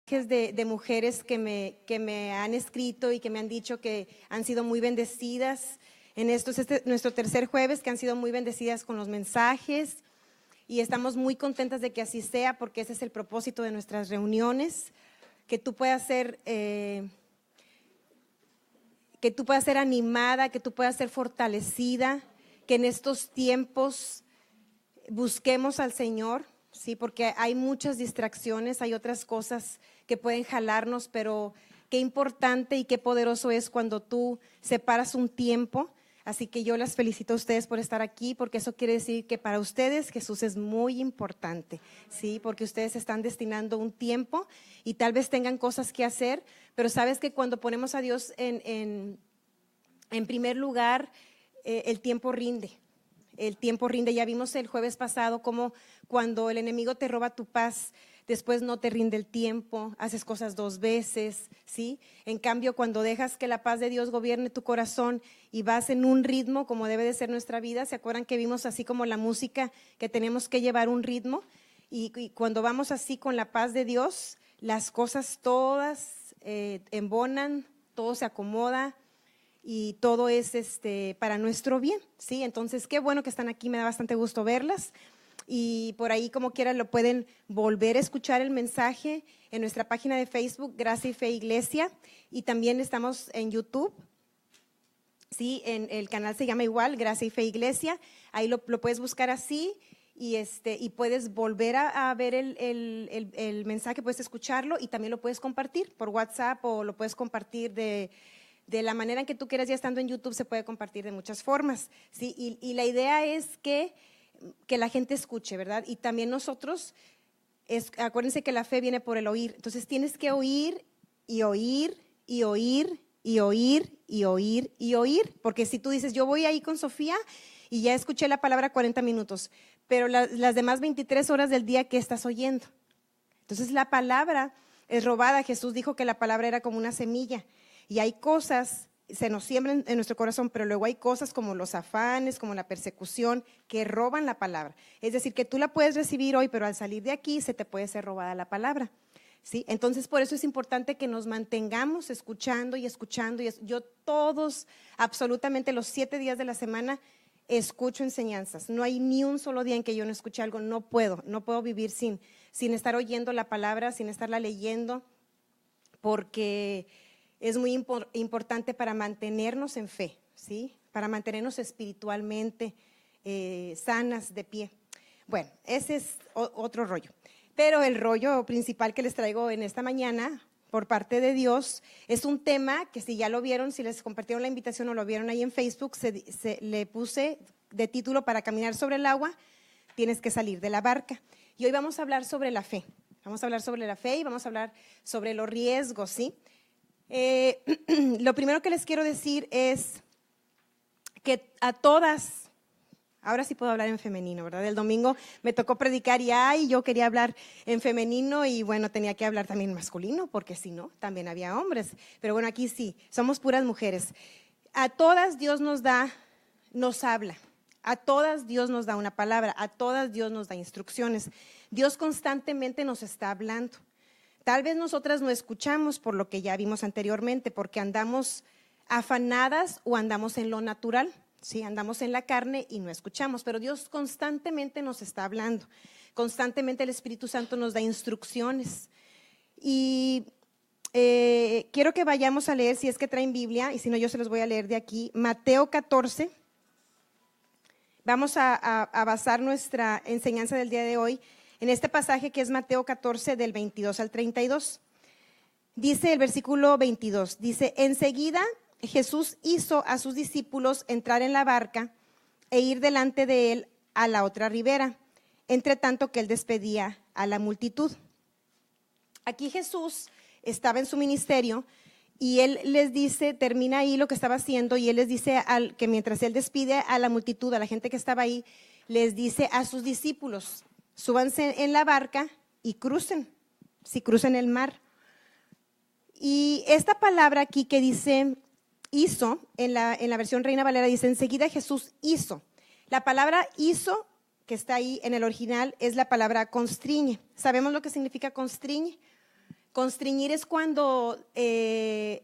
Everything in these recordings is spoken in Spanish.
de mujeres que me han escrito y que me han dicho que han sido muy bendecidas en estos, nuestro tercer jueves, que han sido muy bendecidas con los mensajes, y estamos muy contentas de que así sea, porque ese es el propósito de nuestras reuniones, que tú puedas ser animada, que tú puedas ser fortalecida, que en estos tiempos busquemos al Señor, sí, porque hay muchas distracciones, hay otras cosas que pueden jalarnos, pero qué importante y qué poderoso es cuando tú separas un tiempo. Así que yo las felicito a ustedes por estar aquí, porque eso quiere decir que para ustedes Jesús es muy importante, sí, porque ustedes están destinando un tiempo y tal vez tengan cosas que hacer, pero sabes que cuando ponemos a Dios en primer lugar, el tiempo rinde. El tiempo rinde. Ya vimos el jueves pasado cómo cuando el enemigo te roba tu paz, después no te rinde el tiempo, haces cosas dos veces, ¿sí? En cambio, cuando dejas que la paz de Dios gobierne tu corazón y vas en un ritmo como debe de ser nuestra vida, ¿se acuerdan que vimos así como la música, que tenemos que llevar un ritmo? Y cuando vamos así con la paz de Dios, las cosas todas embonan, todo se acomoda, y todo es para nuestro bien, ¿sí? Entonces, qué bueno que están aquí, me da bastante gusto verlas, y por ahí como quieran lo pueden volver a escuchar el mensaje en nuestra página de Facebook, Gracia y Fe Iglesia, y también estamos en YouTube, ¿sí? En el canal se llama igual, Gracia y Fe Iglesia, ahí lo puedes buscar así, y puedes volver a ver el mensaje, puedes escucharlo y también lo puedes compartir por WhatsApp o lo puedes compartir de la manera en que tú quieras. Ya estando en YouTube se puede compartir de muchas formas, ¿sí? Y la idea es que la gente escuche, ¿verdad? Y también nosotros, acuérdense que la fe viene por el oír, entonces tienes que oír y oír y oír y oír y oír y oír, porque si tú dices, yo voy ahí con Sofía y ya escuché la palabra 40 minutos, pero las demás 23 horas del día, ¿qué estás oyendo? Entonces la palabra es robada. Jesús dijo que la palabra era como una semilla. Y hay cosas, se nos siembran en nuestro corazón, pero luego hay cosas como los afanes, como la persecución, que roban la palabra. Es decir, que tú la puedes recibir hoy, pero al salir de aquí se te puede ser robada la palabra, ¿sí? Entonces, por eso es importante que nos mantengamos escuchando y escuchando. Yo todos, absolutamente los 7 días de la semana, escucho enseñanzas. No hay ni un solo día en que yo no escuche algo. No puedo vivir sin estar oyendo la palabra, sin estarla leyendo, porque es muy importante para mantenernos en fe, ¿sí? Para mantenernos espiritualmente sanas, de pie. Bueno, ese es otro rollo. Pero el rollo principal que les traigo en esta mañana, por parte de Dios, es un tema que si ya lo vieron, si les compartieron la invitación o lo vieron ahí en Facebook, le puse de título: para caminar sobre el agua, tienes que salir de la barca. Y hoy vamos a hablar sobre la fe. Vamos a hablar sobre la fe y vamos a hablar sobre los riesgos, ¿sí? Lo primero que les quiero decir es que a todas, ahora sí puedo hablar en femenino, ¿verdad? El domingo me tocó predicar y yo quería hablar en femenino y bueno, tenía que hablar también masculino, porque si no, también había hombres. Pero bueno, aquí sí, somos puras mujeres. A todas Dios nos habla. A todas Dios nos da una palabra, a todas Dios nos da instrucciones. Dios constantemente nos está hablando. Tal vez nosotras no escuchamos por lo que ya vimos anteriormente, porque andamos afanadas o andamos en lo natural, ¿sí? Andamos en la carne y no escuchamos, pero Dios constantemente nos está hablando. Constantemente el Espíritu Santo nos da instrucciones. Y quiero que vayamos a leer, si es que traen Biblia, y si no yo se los voy a leer de aquí, Mateo 14. Vamos a basar nuestra enseñanza del día de hoy en este pasaje que es Mateo 14 del 22 al 32. Dice el versículo 22, dice: enseguida Jesús hizo a sus discípulos entrar en la barca e ir delante de él a la otra ribera, entre tanto que él despedía a la multitud. Aquí Jesús estaba en su ministerio y él les dice, termina ahí lo que estaba haciendo, y él les dice que mientras él despide a la multitud, a la gente que estaba ahí, les dice a sus discípulos: súbanse en la barca y crucen el mar. Y esta palabra aquí que dice hizo, en la versión Reina Valera dice: enseguida Jesús hizo. La palabra hizo, que está ahí en el original, es la palabra constriñe. ¿Sabemos lo que significa constriñe? Constriñir es cuando te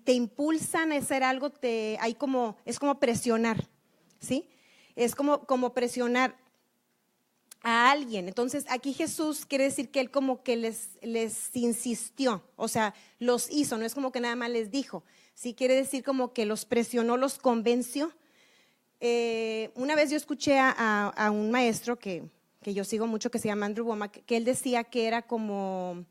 impulsan a hacer algo, es como presionar, ¿sí? Es como presionar a alguien. Entonces, aquí Jesús quiere decir que Él como que les insistió, o sea, los hizo, no es como que nada más les dijo, sí quiere decir como que los presionó, los convenció. Una vez yo escuché a un maestro que yo sigo mucho, que se llama Andrew Wommack, que él decía que era como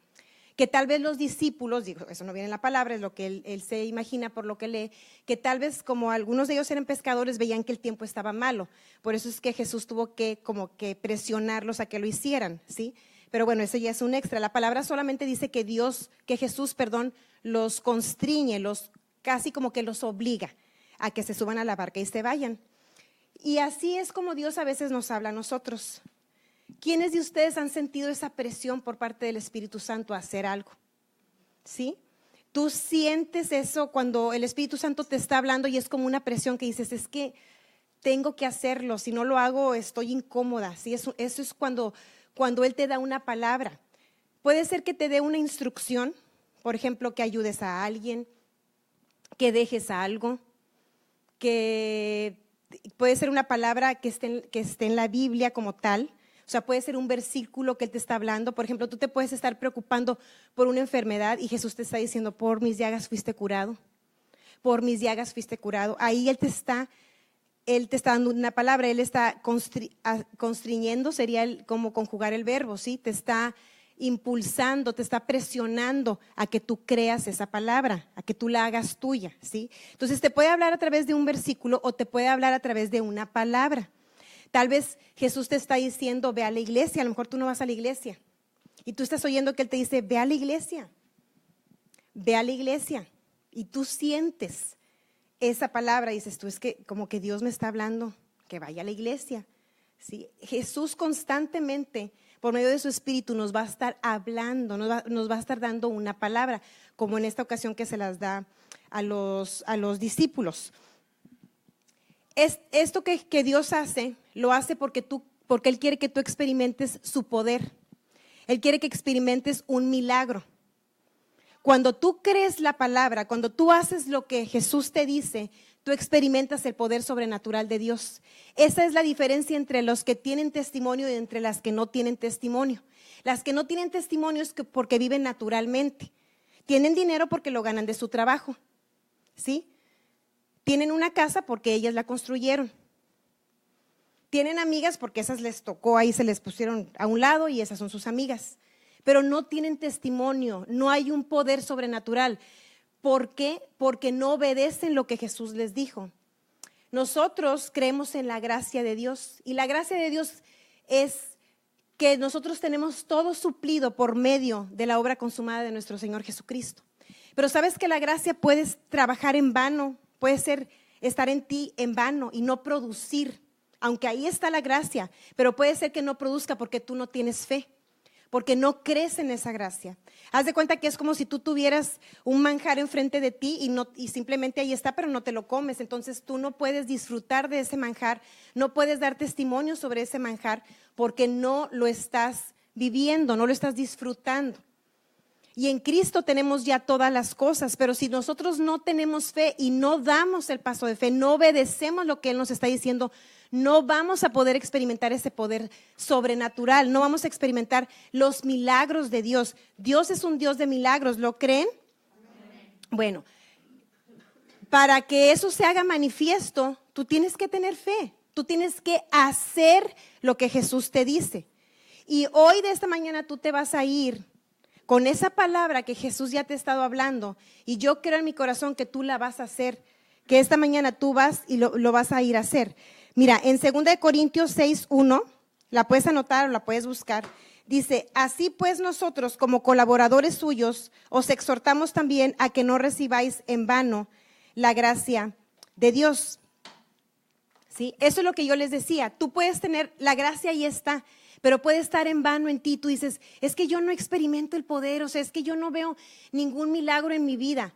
que tal vez los discípulos, digo, eso no viene en la palabra, es lo que él se imagina por lo que lee, que tal vez como algunos de ellos eran pescadores, veían que el tiempo estaba malo. Por eso es que Jesús tuvo que como que presionarlos a que lo hicieran, ¿sí? Pero bueno, eso ya es un extra. La palabra solamente dice que Jesús, los constriñe, casi como que los obliga a que se suban a la barca y se vayan. Y así es como Dios a veces nos habla a nosotros. ¿Quiénes de ustedes han sentido esa presión por parte del Espíritu Santo a hacer algo? ¿Sí? Tú sientes eso cuando el Espíritu Santo te está hablando y es como una presión que dices, es que tengo que hacerlo, si no lo hago estoy incómoda. ¿Sí? Eso es cuando Él te da una palabra. Puede ser que te dé una instrucción, por ejemplo, que ayudes a alguien, que dejes algo, que puede ser una palabra que esté en la Biblia como tal. O sea, puede ser un versículo que Él te está hablando. Por ejemplo, tú te puedes estar preocupando por una enfermedad y Jesús te está diciendo, por mis llagas fuiste curado. Por mis llagas fuiste curado. Ahí Él te está dando una palabra, Él está constriñendo, sería como conjugar el verbo, ¿sí? Te está impulsando, te está presionando a que tú creas esa palabra, a que tú la hagas tuya, ¿sí? Entonces te puede hablar a través de un versículo o te puede hablar a través de una palabra. Tal vez Jesús te está diciendo, ve a la iglesia, a lo mejor tú no vas a la iglesia. Y tú estás oyendo que Él te dice, ve a la iglesia, ve a la iglesia. Y tú sientes esa palabra, dices tú, es que como que Dios me está hablando, que vaya a la iglesia. ¿Sí? Jesús constantemente, por medio de su Espíritu, nos va a estar hablando, nos va a estar dando una palabra, como en esta ocasión que se las da a los discípulos. Esto que Dios hace, lo hace porque Él quiere que tú experimentes su poder. Él quiere que experimentes un milagro. Cuando tú crees la palabra, cuando tú haces lo que Jesús te dice, tú experimentas el poder sobrenatural de Dios. Esa es la diferencia entre los que tienen testimonio y entre las que no tienen testimonio. Las que no tienen testimonio es porque viven naturalmente. Tienen dinero porque lo ganan de su trabajo, ¿sí? Tienen una casa porque ellas la construyeron. Tienen amigas porque esas les tocó, ahí se les pusieron a un lado y esas son sus amigas. Pero no tienen testimonio, no hay un poder sobrenatural. ¿Por qué? Porque no obedecen lo que Jesús les dijo. Nosotros creemos en la gracia de Dios y la gracia de Dios es que nosotros tenemos todo suplido por medio de la obra consumada de nuestro Señor Jesucristo. Pero sabes que la gracia puedes trabajar en vano, puede ser estar en ti en vano y no producir, aunque ahí está la gracia, pero puede ser que no produzca porque tú no tienes fe. Porque no crees en esa gracia. Haz de cuenta que es como si tú tuvieras un manjar enfrente de ti y simplemente ahí está, pero no te lo comes. Entonces tú no puedes disfrutar de ese manjar, no puedes dar testimonio sobre ese manjar porque no lo estás viviendo, no lo estás disfrutando. Y en Cristo tenemos ya todas las cosas, pero si nosotros no tenemos fe y no damos el paso de fe, no obedecemos lo que Él nos está diciendo, no vamos a poder experimentar ese poder sobrenatural, no vamos a experimentar los milagros de Dios. Dios es un Dios de milagros, ¿lo creen? Bueno, para que eso se haga manifiesto, tú tienes que tener fe, tú tienes que hacer lo que Jesús te dice. Y hoy de esta mañana tú te vas a ir con esa palabra que Jesús ya te ha estado hablando, y yo creo en mi corazón que tú la vas a hacer, que esta mañana tú vas y lo vas a ir a hacer. Mira, en 2 Corintios 6:1, la puedes anotar o la puedes buscar, dice, así pues nosotros como colaboradores suyos os exhortamos también a que no recibáis en vano la gracia de Dios. ¿Sí? Eso es lo que yo les decía, tú puedes tener la gracia y está, pero puede estar en vano en ti. Tú dices, es que yo no experimento el poder, o sea, es que yo no veo ningún milagro en mi vida.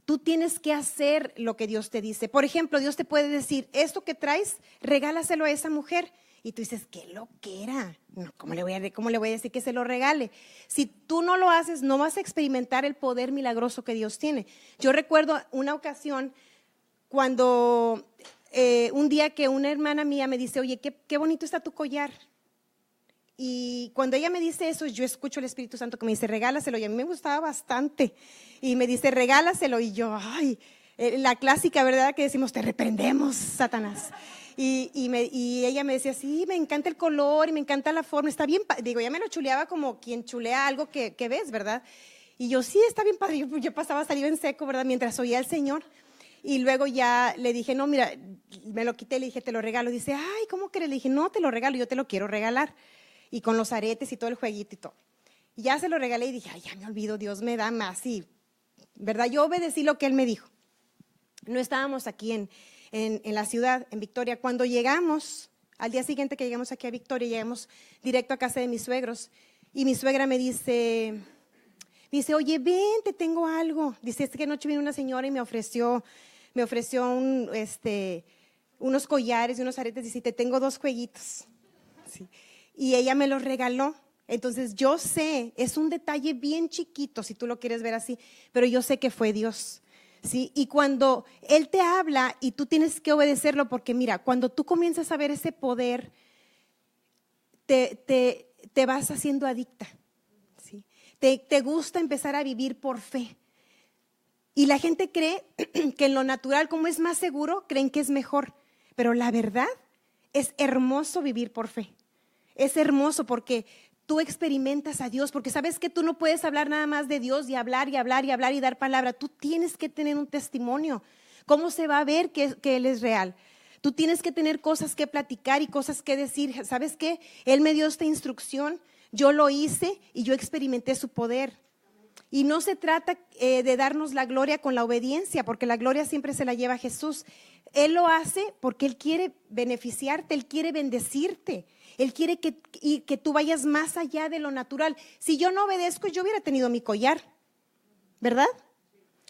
Tú tienes que hacer lo que Dios te dice. Por ejemplo, Dios te puede decir, esto que traes, regálaselo a esa mujer Y tú dices, qué loquera. No, ¿cómo le voy a decir que se lo regale? Si tú no lo haces, no vas a experimentar el poder milagroso que Dios tiene. Yo recuerdo una ocasión cuando un día que una hermana mía me dice, oye, qué bonito está tu collar. Y cuando ella me dice eso, yo escucho al Espíritu Santo que me dice, regálaselo. Y a mí me gustaba bastante. Y me dice, regálaselo. Y yo, ay, la clásica, ¿verdad? Que decimos, te reprendemos, Satanás. Y ella me decía, sí, me encanta el color y me encanta la forma, está bien, digo, ya me lo chuleaba como quien chulea algo que ves, ¿verdad? Y yo, sí, está bien padre, yo pasaba saliva en seco, ¿verdad? Mientras oía al Señor. Y luego ya le dije, no, mira, me lo quité, le dije, te lo regalo. Dice, ay, ¿cómo crees? Le dije, no, te lo regalo, yo te lo quiero regalar. Y con los aretes y todo el jueguito y todo. Y ya se lo regalé y dije, ay, ya me olvido, Dios me da más. Y, ¿verdad? Yo obedecí lo que Él me dijo. No estábamos aquí en la ciudad, en Victoria. Cuando llegamos, al día siguiente que llegamos aquí a Victoria, llegamos directo a casa de mis suegros. Y mi suegra me dice, oye, ven, te tengo algo. Dice, es que anoche vino una señora y me ofreció unos collares y unos aretes. Dice, te tengo 2 jueguitos. Sí. Y ella me los regaló. Entonces yo sé, es un detalle bien chiquito, si tú lo quieres ver así, pero yo sé que fue Dios. ¿Sí? Y cuando Él te habla y tú tienes que obedecerlo, porque mira, cuando tú comienzas a ver ese poder, te vas haciendo adicta. ¿Sí? Te gusta empezar a vivir por fe. Y la gente cree que en lo natural, como es más seguro, creen que es mejor. Pero la verdad, es hermoso vivir por fe. Es hermoso porque tú experimentas a Dios, porque sabes que tú no puedes hablar nada más de Dios y hablar y hablar y hablar y dar palabra. Tú tienes que tener un testimonio. ¿Cómo se va a ver que Él es real? Tú tienes que tener cosas que platicar y cosas que decir. ¿Sabes qué? Él me dio esta instrucción, yo lo hice y yo experimenté su poder. Y no se trata de darnos la gloria con la obediencia, porque la gloria siempre se la lleva Jesús. Él lo hace porque Él quiere beneficiarte, Él quiere bendecirte. Él quiere que tú vayas más allá de lo natural. Si yo no obedezco, yo hubiera tenido mi collar, ¿verdad?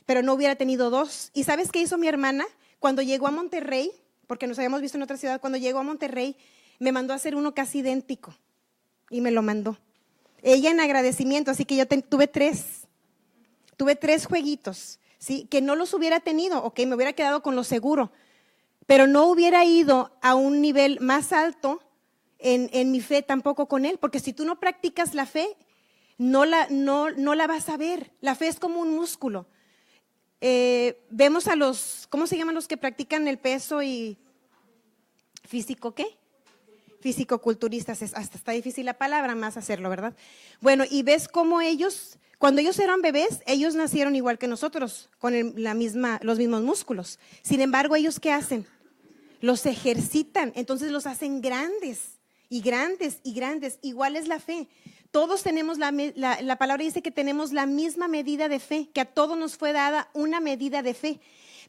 Pero no hubiera tenido 2. ¿Y sabes qué hizo mi hermana? Cuando llegó a Monterrey, porque nos habíamos visto en otra ciudad, cuando llegó a Monterrey, me mandó a hacer uno casi idéntico y me lo mandó. Ella en agradecimiento, así que yo tuve 3. Tuve 3 jueguitos, ¿sí? Que no los hubiera tenido, ok, me hubiera quedado con lo seguro, pero no hubiera ido a un nivel más alto en mi fe tampoco con Él, porque si tú no practicas la fe, no la vas a ver. La fe es como un músculo. Vemos a ¿cómo se llaman los que practican el peso y físico qué? Físico-culturistas, hasta está difícil la palabra, más hacerlo, ¿verdad? Bueno, y ves cómo ellos, cuando ellos eran bebés, ellos nacieron igual que nosotros, con los mismos músculos. Sin embargo, ¿ellos qué hacen? Los ejercitan, entonces los hacen grandes y grandes y grandes. Igual es la fe. Todos tenemos, la palabra dice que tenemos la misma medida de fe, que a todos nos fue dada una medida de fe.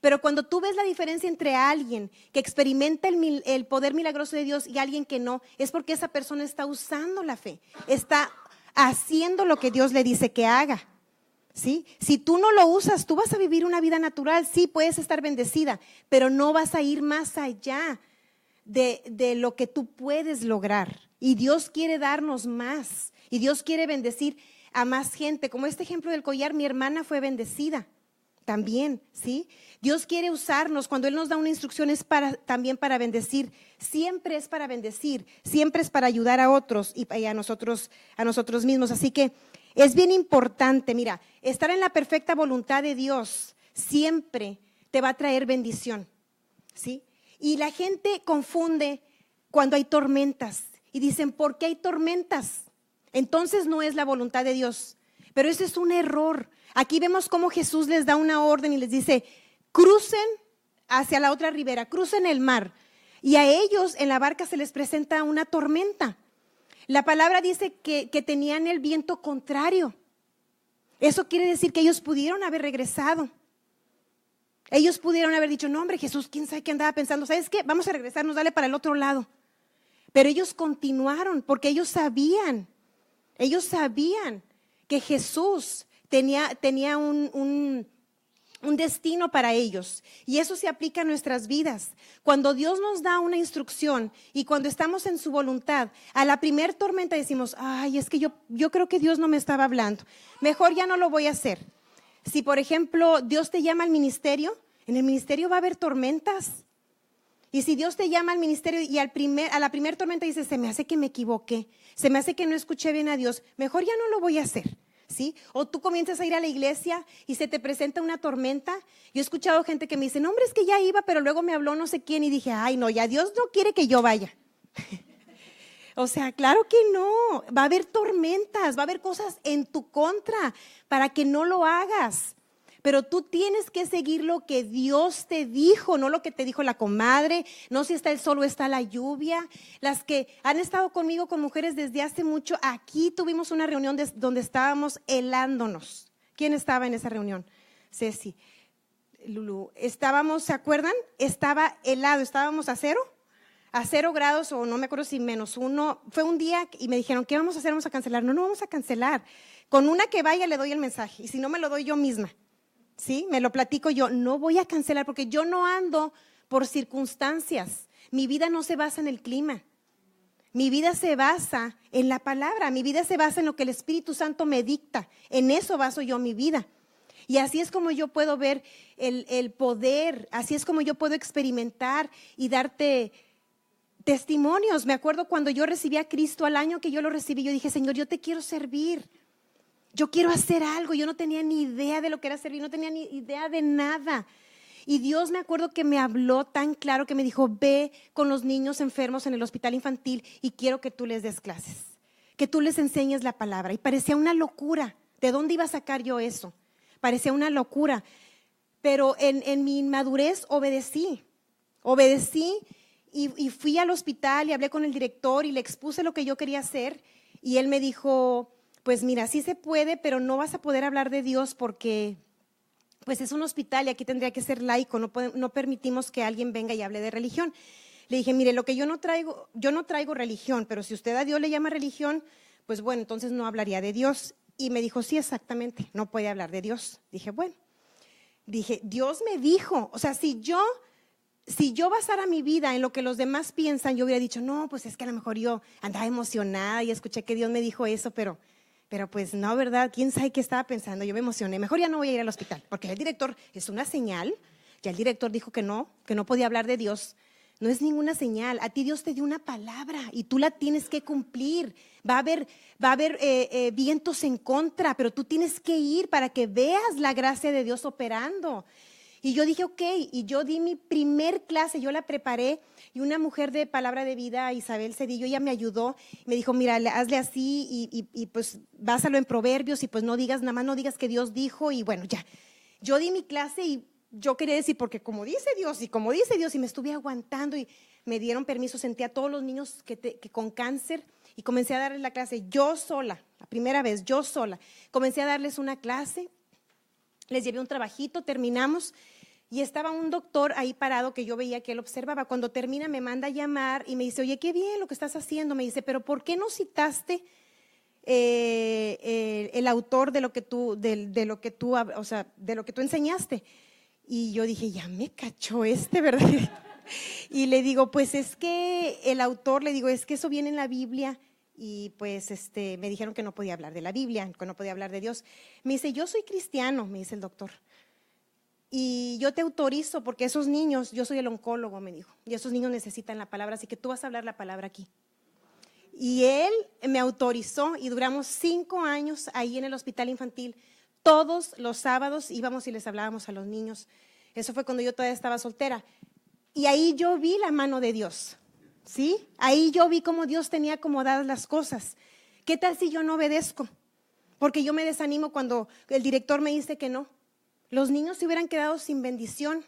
Pero cuando tú ves la diferencia entre alguien que experimenta el poder milagroso de Dios y alguien que no, es porque esa persona está usando la fe, está haciendo lo que Dios le dice que haga. ¿Sí? Si tú no lo usas, tú vas a vivir una vida natural, sí, puedes estar bendecida, pero no vas a ir más allá de lo que tú puedes lograr. Y Dios quiere darnos más, y Dios quiere bendecir a más gente. Como este ejemplo del collar, mi hermana fue bendecida también, ¿sí? Dios quiere usarnos. Cuando Él nos da una instrucción es también para bendecir. Siempre es para bendecir, siempre es para ayudar a otros y a nosotros mismos. Así que es bien importante, mira, estar en la perfecta voluntad de Dios siempre te va a traer bendición, ¿sí? Y la gente confunde cuando hay tormentas y dicen, ¿por qué hay tormentas? Entonces no es la voluntad de Dios. Pero ese es un error. Aquí vemos cómo Jesús les da una orden y les dice, crucen hacia la otra ribera, crucen el mar. Y a ellos en la barca se les presenta una tormenta. La palabra dice que tenían el viento contrario. Eso quiere decir que ellos pudieron haber regresado. Ellos pudieron haber dicho, no hombre Jesús, quién sabe qué andaba pensando. ¿Sabes qué? Vamos a regresarnos, dale para el otro lado. Pero ellos continuaron porque ellos sabían que Jesús tenía un destino para ellos. Y eso se aplica a nuestras vidas. Cuando Dios nos da una instrucción y cuando estamos en su voluntad, a la primer tormenta decimos, ay, es que yo creo que Dios no me estaba hablando. Mejor ya no lo voy a hacer. Si, por ejemplo, Dios te llama al ministerio, en el ministerio va a haber tormentas. Y si Dios te llama al ministerio y a la primera tormenta dices, se me hace que me equivoqué, se me hace que no escuché bien a Dios, mejor ya no lo voy a hacer. ¿Sí? O tú comienzas a ir a la iglesia y se te presenta una tormenta. Yo he escuchado gente que me dice, no, hombre, es que ya iba, pero luego me habló no sé quién y dije, ay, no, ya Dios no quiere que yo vaya. O sea, claro que no, va a haber tormentas, va a haber cosas en tu contra para que no lo hagas. Pero tú tienes que seguir lo que Dios te dijo, no lo que te dijo la comadre, no si está el sol o está la lluvia. Las que han estado conmigo con mujeres desde hace mucho, aquí tuvimos una reunión donde estábamos helándonos. ¿Quién estaba en esa reunión? Ceci, Lulu. Estábamos, ¿se acuerdan? Estaba helado, estábamos a 0 grados o no me acuerdo si -1. Fue un día y me dijeron, ¿qué vamos a hacer? ¿Vamos a cancelar? No vamos a cancelar. Con una que vaya le doy el mensaje y si no me lo doy yo misma. ¿Sí? Me lo platico yo, no voy a cancelar porque yo no ando por circunstancias. Mi vida no se basa en el clima. Mi vida se basa en la palabra. Mi vida se basa en lo que el Espíritu Santo me dicta. En eso baso yo mi vida. Y así es como yo puedo ver el poder. Así es como yo puedo experimentar y darte testimonios. Me acuerdo cuando yo recibí a Cristo, al año que yo lo recibí, yo dije, Señor, yo te quiero servir. Yo quiero hacer algo, yo no tenía ni idea de lo que era servir, no tenía ni idea de nada. Y Dios me acuerdo que me habló tan claro que me dijo, ve con los niños enfermos en el hospital infantil y quiero que tú les des clases, que tú les enseñes la palabra. Y parecía una locura, ¿de dónde iba a sacar yo eso? Parecía una locura, pero en mi inmadurez obedecí y fui al hospital y hablé con el director y le expuse lo que yo quería hacer y él me dijo, pues mira, sí se puede, pero no vas a poder hablar de Dios porque pues es un hospital y aquí tendría que ser laico, no permitimos que alguien venga y hable de religión. Le dije, mire, lo que yo no traigo religión, pero si usted a Dios le llama religión, pues bueno, entonces no hablaría de Dios. Y me dijo, sí, exactamente, no puede hablar de Dios. Dije, bueno, Dios me dijo, o sea, si yo basara mi vida en lo que los demás piensan, yo hubiera dicho, no, pues es que a lo mejor yo andaba emocionada y escuché que Dios me dijo eso, pero pues no, ¿verdad? ¿Quién sabe qué estaba pensando? Yo me emocioné, mejor ya no voy a ir al hospital, porque el director es una señal, ya el director dijo que no podía hablar de Dios. No es ninguna señal, a ti Dios te dio una palabra y tú la tienes que cumplir. Va a haber vientos en contra, pero tú tienes que ir para que veas la gracia de Dios operando. Y yo dije, ok, y yo di mi primer clase, yo la preparé y una mujer de Palabra de Vida, Isabel Cedillo, ella me ayudó, me dijo, mira, hazle así y pues básalo en Proverbios y pues no digas, nada más no digas que Dios dijo y bueno, ya. Yo di mi clase y yo quería decir, porque como dice Dios y me estuve aguantando y me dieron permiso, senté a todos los niños que con cáncer y comencé a darles la clase yo sola, la primera vez, yo sola. Comencé a darles una clase, les llevé un trabajito, terminamos. Y estaba un doctor ahí parado que yo veía que él observaba. Cuando termina me manda a llamar y me dice, oye, qué bien lo que estás haciendo. Me dice, pero ¿por qué no citaste el autor de lo que tú, de lo que tú enseñaste? Y yo dije, ya me cachó ¿verdad? Y le digo, pues es que el autor, le digo, es que eso viene en la Biblia. Y pues me dijeron que no podía hablar de la Biblia, que no podía hablar de Dios. Me dice, yo soy cristiano, me dice el doctor. Y yo te autorizo porque esos niños, yo soy el oncólogo, me dijo, y esos niños necesitan la palabra, así que tú vas a hablar la palabra aquí. Y él me autorizó y duramos 5 años ahí en el hospital infantil. Todos los sábados íbamos y les hablábamos a los niños. Eso fue cuando yo todavía estaba soltera. Y ahí yo vi la mano de Dios, ¿sí? Ahí yo vi cómo Dios tenía acomodadas las cosas. ¿Qué tal si yo no obedezco? Porque yo me desanimo cuando el director me dice que no. Los niños se hubieran quedado sin bendición.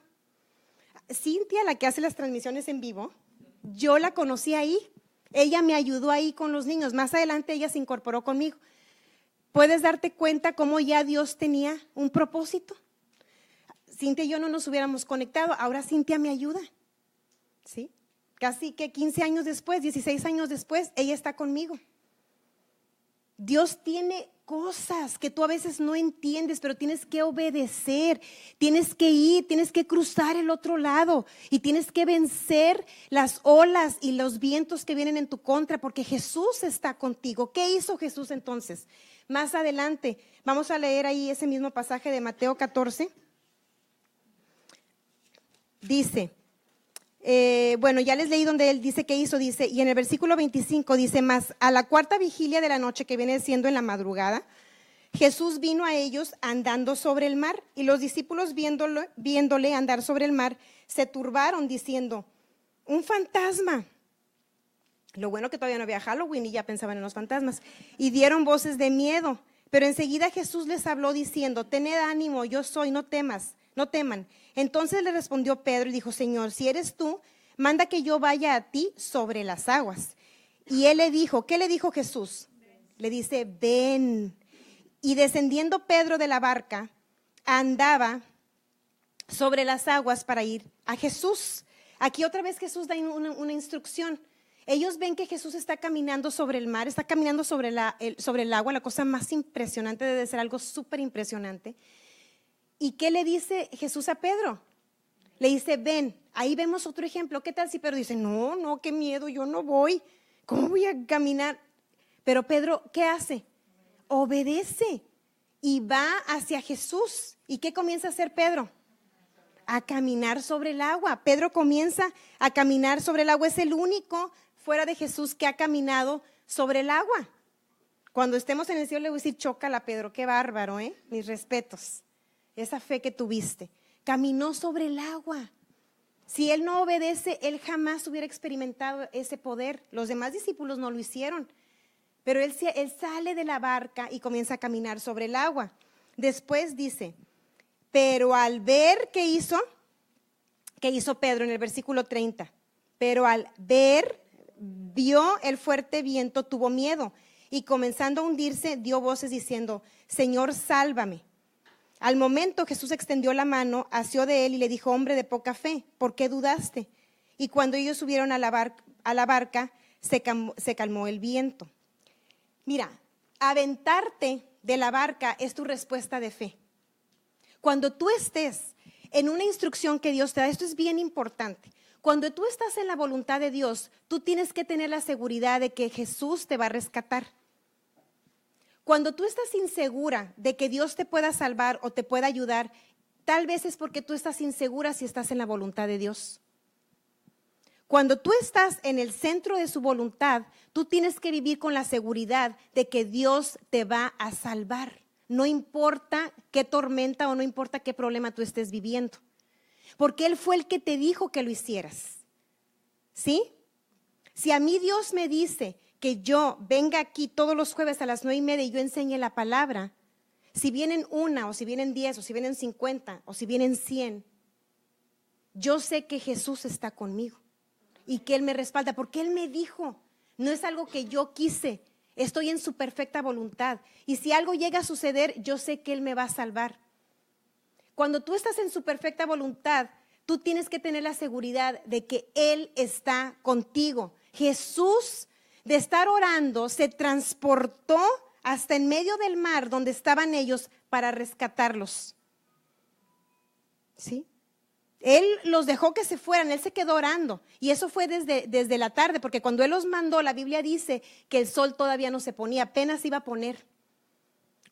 Cintia, la que hace las transmisiones en vivo, yo la conocí ahí. Ella me ayudó ahí con los niños. Más adelante ella se incorporó conmigo. ¿Puedes darte cuenta cómo ya Dios tenía un propósito? Cintia y yo no nos hubiéramos conectado. Ahora Cintia me ayuda. ¿Sí? Casi que 15 años después, 16 años después, ella está conmigo. Dios tiene cosas que tú a veces no entiendes, pero tienes que obedecer, tienes que ir, tienes que cruzar el otro lado y tienes que vencer las olas y los vientos que vienen en tu contra, porque Jesús está contigo. ¿Qué hizo Jesús entonces? Más adelante, vamos a leer ahí ese mismo pasaje de Mateo 14. Dice, bueno, ya les leí donde él dice qué hizo, dice, y en el versículo 25 dice, más a la cuarta vigilia de la noche, que viene siendo en la madrugada, Jesús vino a ellos andando sobre el mar, y los discípulos viéndole andar sobre el mar, se turbaron diciendo, un fantasma. Lo bueno que todavía no había Halloween y ya pensaban en los fantasmas, y dieron voces de miedo, pero enseguida Jesús les habló diciendo, tened ánimo, yo soy, no temas. No teman. Entonces le respondió Pedro y dijo, Señor, si eres tú, manda que yo vaya a ti sobre las aguas. Y él le dijo, ¿qué le dijo Jesús? Le dice, ven. Y descendiendo Pedro de la barca, andaba sobre las aguas para ir a Jesús. Aquí otra vez Jesús da una instrucción. Ellos ven que Jesús está caminando sobre el mar, está caminando sobre el agua, la cosa más impresionante, debe ser algo súper impresionante. ¿Y qué le dice Jesús a Pedro? Le dice, ven. Ahí vemos otro ejemplo. ¿Qué tal si Pedro dice, no, qué miedo, yo no voy? ¿Cómo voy a caminar? Pero Pedro, ¿qué hace? Obedece y va hacia Jesús. ¿Y qué comienza a hacer Pedro? A caminar sobre el agua. Pedro comienza a caminar sobre el agua. Es el único fuera de Jesús que ha caminado sobre el agua. Cuando estemos en el cielo le voy a decir, chócala, Pedro, qué bárbaro, mis respetos. Esa fe que tuviste, caminó sobre el agua. Si él no obedece, él jamás hubiera experimentado ese poder. Los demás discípulos no lo hicieron, pero él sale de la barca y comienza a caminar sobre el agua. Después dice, pero al ver ¿qué hizo Pedro en el versículo 30? Pero al ver, vio el fuerte viento, tuvo miedo y comenzando a hundirse, dio voces diciendo, Señor, sálvame. Al momento Jesús extendió la mano, asió de él y le dijo, hombre de poca fe, ¿por qué dudaste? Y cuando ellos subieron a la barca, se calmó el viento. Mira, aventarte de la barca es tu respuesta de fe. Cuando tú estés en una instrucción que Dios te da, esto es bien importante. Cuando tú estás en la voluntad de Dios, tú tienes que tener la seguridad de que Jesús te va a rescatar. Cuando tú estás insegura de que Dios te pueda salvar o te pueda ayudar, tal vez es porque tú estás insegura si estás en la voluntad de Dios. Cuando tú estás en el centro de su voluntad, tú tienes que vivir con la seguridad de que Dios te va a salvar. No importa qué tormenta o no importa qué problema tú estés viviendo. Porque Él fue el que te dijo que lo hicieras. ¿Sí? Si a mí Dios me dice que yo venga aquí todos los jueves a las 9:30 y yo enseñe la palabra, si vienen 1 o si vienen 10 o si vienen 50 o si vienen 100, yo sé que Jesús está conmigo y que Él me respalda porque Él me dijo, no es algo que yo quise, estoy en su perfecta voluntad y si algo llega a suceder, yo sé que Él me va a salvar. Cuando tú estás en su perfecta voluntad, tú tienes que tener la seguridad de que Él está contigo. Jesús, de estar orando, se transportó hasta en medio del mar donde estaban ellos para rescatarlos. ¿Sí? Él los dejó que se fueran, Él se quedó orando. Y eso fue desde la tarde, porque cuando Él los mandó, la Biblia dice que el sol todavía no se ponía, apenas iba a poner.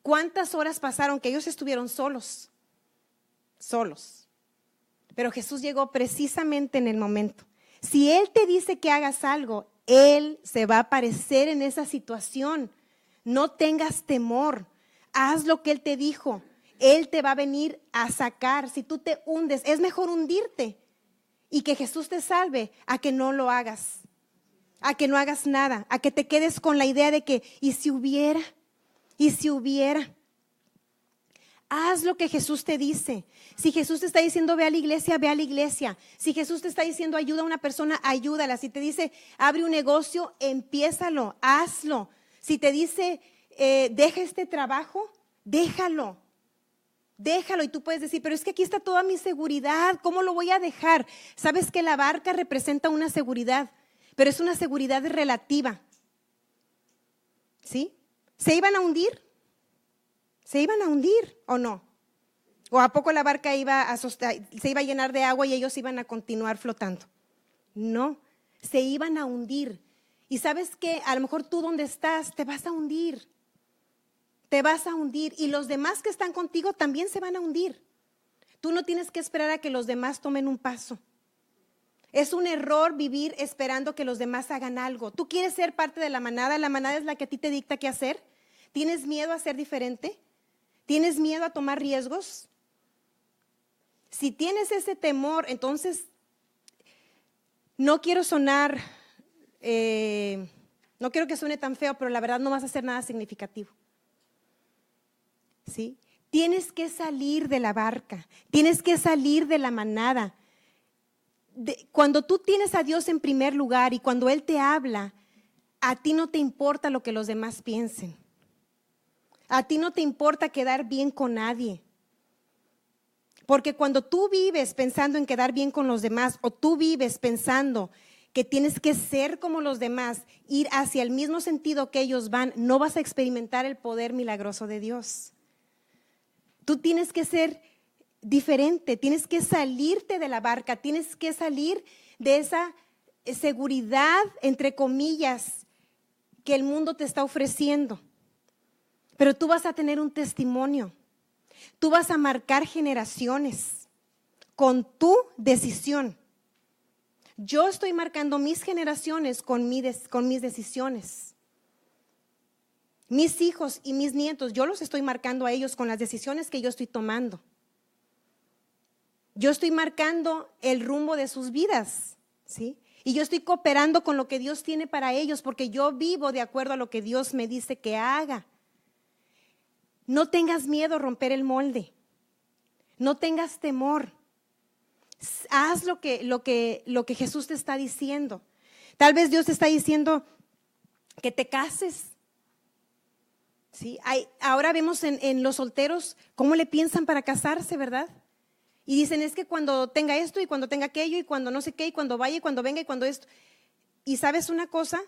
¿Cuántas horas pasaron que ellos estuvieron solos? Solos. Pero Jesús llegó precisamente en el momento. Si Él te dice que hagas algo, Él se va a aparecer en esa situación. No tengas temor. Haz lo que Él te dijo. Él te va a venir a sacar. Si tú te hundes, es mejor hundirte y que Jesús te salve a que no lo hagas, a que no hagas nada, a que te quedes con la idea de que, ¿y si hubiera? ¿Y si hubiera? Haz lo que Jesús te dice. Si Jesús te está diciendo ve a la iglesia, ve a la iglesia. Si Jesús te está diciendo ayuda a una persona, ayúdala. Si te dice abre un negocio, empiézalo, hazlo. Si te dice deja este trabajo, déjalo. Déjalo. Y tú puedes decir, pero es que aquí está toda mi seguridad, ¿cómo lo voy a dejar? Sabes que la barca representa una seguridad, pero es una seguridad relativa. ¿Sí? ¿Se iban a hundir? ¿Se iban a hundir o no? ¿O a poco la barca se iba a llenar de agua y ellos iban a continuar flotando? No, se iban a hundir. Y sabes que a lo mejor tú donde estás te vas a hundir. Te vas a hundir y los demás que están contigo también se van a hundir. Tú no tienes que esperar a que los demás tomen un paso. Es un error vivir esperando que los demás hagan algo. Tú quieres ser parte de la manada es la que a ti te dicta qué hacer. ¿Tienes miedo a ser diferente? ¿Tienes miedo a tomar riesgos? Si tienes ese temor, entonces no quiero sonar, no quiero que suene tan feo, pero la verdad no vas a hacer nada significativo. ¿Sí? Tienes que salir de la barca, tienes que salir de la manada. Cuando tú tienes a Dios en primer lugar y cuando Él te habla, a ti no te importa lo que los demás piensen. A ti no te importa quedar bien con nadie. Porque cuando tú vives pensando en quedar bien con los demás o tú vives pensando que tienes que ser como los demás, ir hacia el mismo sentido que ellos van, no vas a experimentar el poder milagroso de Dios. Tú tienes que ser diferente, tienes que salirte de la barca, tienes que salir de esa seguridad, entre comillas, que el mundo te está ofreciendo. Pero tú vas a tener un testimonio, tú vas a marcar generaciones con tu decisión. Yo estoy marcando mis generaciones con mis decisiones. Mis hijos y mis nietos, yo los estoy marcando a ellos con las decisiones que yo estoy tomando. Yo estoy marcando el rumbo de sus vidas, ¿sí? Y yo estoy cooperando con lo que Dios tiene para ellos porque yo vivo de acuerdo a lo que Dios me dice que haga. No tengas miedo a romper el molde. No tengas temor. Haz lo que Jesús te está diciendo. Tal vez Dios te está diciendo que te cases. ¿Sí? Ahora vemos en los solteros cómo le piensan para casarse, ¿verdad? Y dicen, es que cuando tenga esto y cuando tenga aquello y cuando no sé qué y cuando vaya y cuando venga y cuando esto. Y ¿sabes una cosa?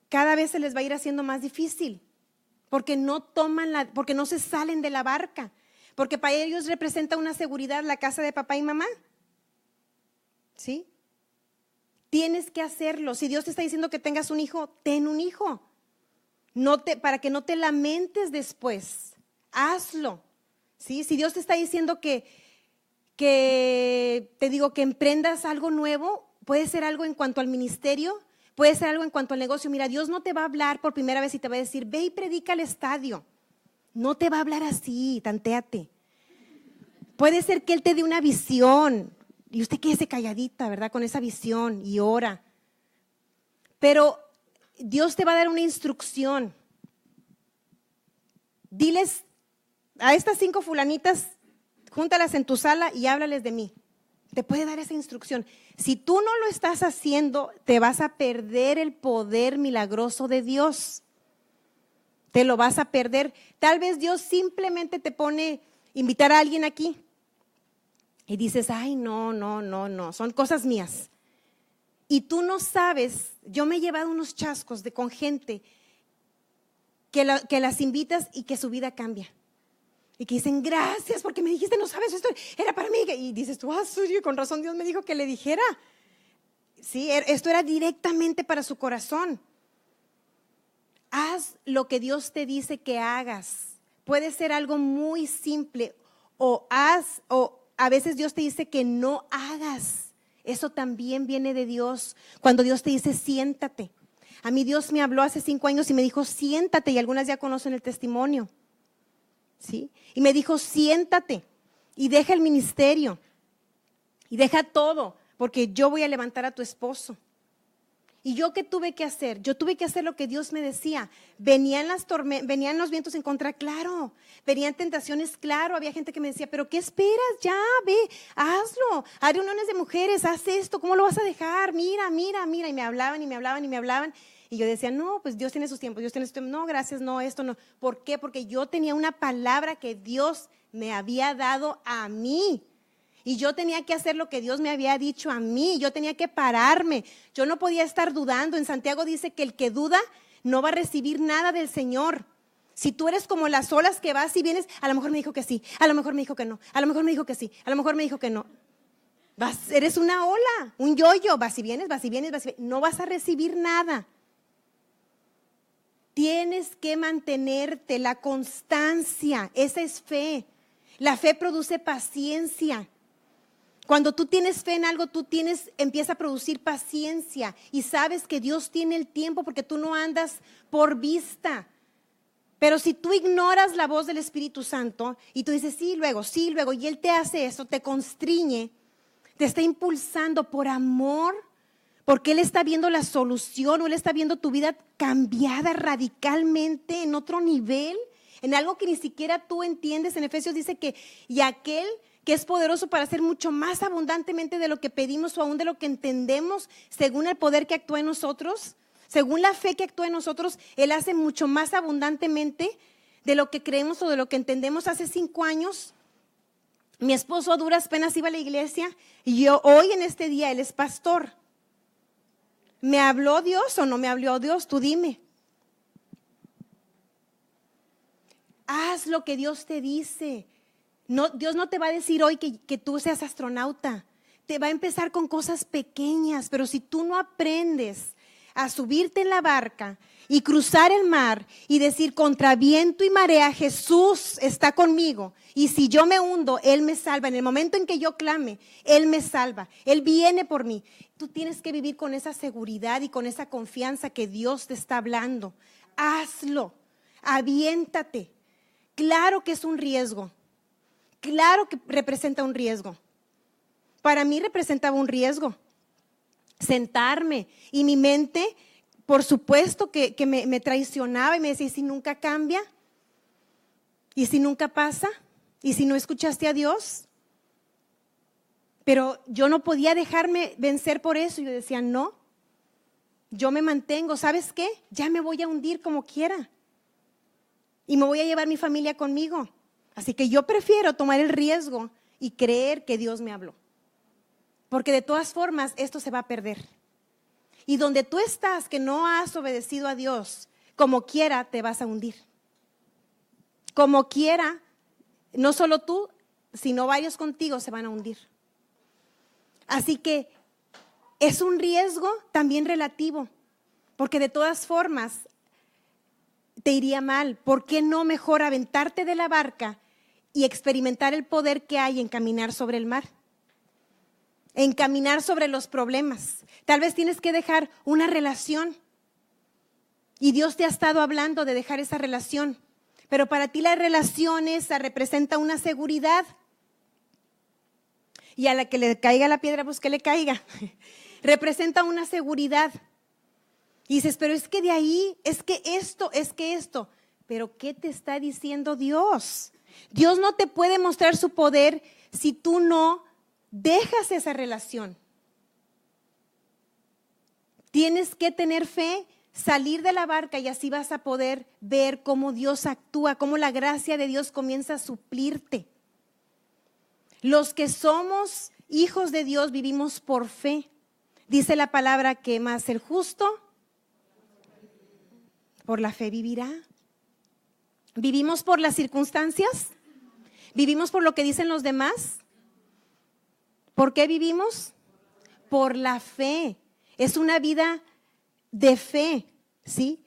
Cada vez se les va a ir haciendo más difícil porque porque no se salen de la barca, porque para ellos representa una seguridad la casa de papá y mamá. ¿Sí? Tienes que hacerlo. Si Dios te está diciendo que tengas un hijo, ten un hijo. Para que no te lamentes después, hazlo. ¿Sí? Si Dios te está diciendo que emprendas algo nuevo, puede ser algo en cuanto al ministerio, puede ser algo en cuanto al negocio. Mira, Dios no te va a hablar por primera vez y te va a decir, ve y predica al estadio. No te va a hablar así, tantéate. Puede ser que Él te dé una visión y usted quédese calladita, ¿verdad? Con esa visión y ora. Pero Dios te va a dar una instrucción. Diles a estas 5 fulanitas, júntalas en tu sala y háblales de mí. Te puede dar esa instrucción. Si tú no lo estás haciendo, te vas a perder el poder milagroso de Dios. Te lo vas a perder. Tal vez Dios simplemente te pone invitar a alguien aquí y dices, ay, no, son cosas mías. Y tú no sabes, yo me he llevado unos chascos con gente que las invitas y que su vida cambia. Y que dicen, gracias porque me dijiste, no sabes, esto era para mí. Y dices tú, con razón Dios me dijo que le dijera. Sí, esto era directamente para su corazón. Haz lo que Dios te dice que hagas. Puede ser algo muy simple o a veces Dios te dice que no hagas. Eso también viene de Dios. Cuando Dios te dice, siéntate. A mí Dios me habló hace 5 años y me dijo, siéntate, y algunas ya conocen el testimonio. ¿Sí? Y me dijo, siéntate y deja el ministerio y deja todo, porque yo voy a levantar a tu esposo. ¿Y yo qué tuve que hacer? Yo tuve que hacer lo que Dios me decía. Venían los vientos en contra, claro. Venían tentaciones, claro. Había gente que me decía, pero ¿qué esperas? Ya, ve, hazlo. Haz reuniones de mujeres, haz esto. ¿Cómo lo vas a dejar? Mira. Y me hablaban. Y yo decía, no, pues Dios tiene sus tiempos. No, gracias, no, esto no. ¿Por qué? Porque yo tenía una palabra que Dios me había dado a mí. Y yo tenía que hacer lo que Dios me había dicho a mí. Yo tenía que pararme. Yo no podía estar dudando. En Santiago dice que el que duda no va a recibir nada del Señor. Si tú eres como las olas que vas y vienes, a lo mejor me dijo que sí, a lo mejor me dijo que no, a lo mejor me dijo que sí, a lo mejor me dijo que no. Eres una ola, un yoyo, vas y vienes, vas y vienes, vas y vienes. No vas a recibir nada. Tienes que mantenerte, la constancia, esa es fe. La fe produce paciencia. Cuando tú tienes fe en algo, empieza a producir paciencia y sabes que Dios tiene el tiempo porque tú no andas por vista. Pero si tú ignoras la voz del Espíritu Santo y tú dices sí, luego, y Él te hace eso, te constriñe, te está impulsando por amor, porque Él está viendo la solución o Él está viendo tu vida cambiada radicalmente en otro nivel, en algo que ni siquiera tú entiendes. En Efesios dice que y aquel que es poderoso para hacer mucho más abundantemente de lo que pedimos o aún de lo que entendemos, según el poder que actúa en nosotros, según la fe que actúa en nosotros, Él hace mucho más abundantemente de lo que creemos o de lo que entendemos. Hace 5 años, mi esposo a duras penas iba a la iglesia y hoy en este día él es pastor. ¿Me habló Dios o no me habló Dios? Tú dime. Haz lo que Dios te dice. No, Dios no te va a decir hoy que tú seas astronauta. Te va a empezar con cosas pequeñas, pero si tú no aprendes a subirte en la barca y cruzar el mar y decir contra viento y marea, Jesús está conmigo. Y si yo me hundo, Él me salva. En el momento en que yo clame, Él me salva. Él viene por mí. Tú tienes que vivir con esa seguridad y con esa confianza que Dios te está hablando. Hazlo, aviéntate. Claro que es un riesgo. Claro que representa un riesgo. Para mí representaba un riesgo. Sentarme y mi mente, por supuesto que me traicionaba y me decía, ¿y si nunca cambia? ¿Y si nunca pasa? ¿Y si no escuchaste a Dios? Pero yo no podía dejarme vencer por eso. Yo decía, no, yo me mantengo. ¿Sabes qué? Ya me voy a hundir como quiera. Y me voy a llevar mi familia conmigo. Así que yo prefiero tomar el riesgo y creer que Dios me habló. Porque de todas formas esto se va a perder. Y donde tú estás, que no has obedecido a Dios, como quiera te vas a hundir. Como quiera, no solo tú, sino varios contigo se van a hundir. Así que es un riesgo también relativo, porque de todas formas te iría mal. ¿Por qué no mejor aventarte de la barca y experimentar el poder que hay en caminar sobre el mar? En caminar sobre los problemas. Tal vez tienes que dejar una relación y Dios te ha estado hablando de dejar esa relación, pero para ti la relación esa representa una seguridad. Y a la que le caiga la piedra, pues que le caiga. Representa una seguridad. Y dices, pero es que de ahí, es que esto. Pero ¿qué te está diciendo Dios? Dios no te puede mostrar su poder si tú no dejas esa relación. Tienes que tener fe, salir de la barca y así vas a poder ver cómo Dios actúa, cómo la gracia de Dios comienza a suplirte. Los que somos hijos de Dios vivimos por fe. Dice la palabra que más el justo por la fe vivirá. ¿Vivimos por las circunstancias? ¿Vivimos por lo que dicen los demás? ¿Por qué vivimos? Por la fe. Es una vida de fe, ¿sí?